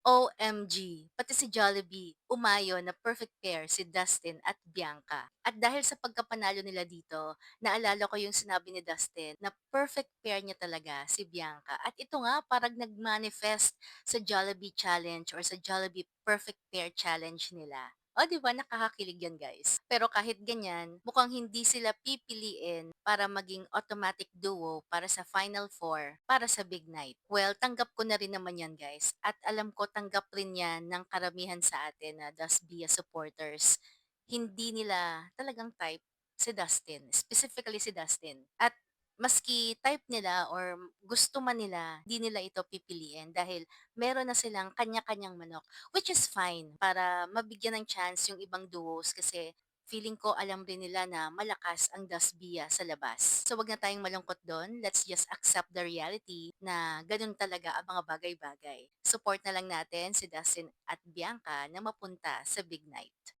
OMG, pati si Jollibee umayon na perfect pair si Dustin at Bianca. At dahil sa pagkapanalo nila dito, naalala ko yung sinabi ni Dustin na perfect pair niya talaga si Bianca. At ito nga parang nag-manifest sa Jollibee Challenge or sa Jollibee Perfect Pair Challenge nila. O, di ba? Nakakakilig yan, guys. Pero kahit ganyan, mukhang hindi sila pipiliin para maging automatic duo para sa Final Four, para sa Big Night. Well, tanggap ko na rin naman yan, guys. At alam ko, tanggap rin yan ng karamihan sa atin na Dasbia supporters. Hindi nila talagang type si Dustin, specifically si Dustin. At maski type nila or gusto man nila, di nila ito pipiliin dahil meron na silang kanya-kanyang manok. Which is fine para mabigyan ng chance yung ibang duos kasi feeling ko alam rin nila na malakas ang Dasbia sa labas. So wag na tayong malungkot doon. Let's just accept the reality na ganun talaga ang mga bagay-bagay. Support na lang natin si Dustin at Bianca na mapunta sa Big Night.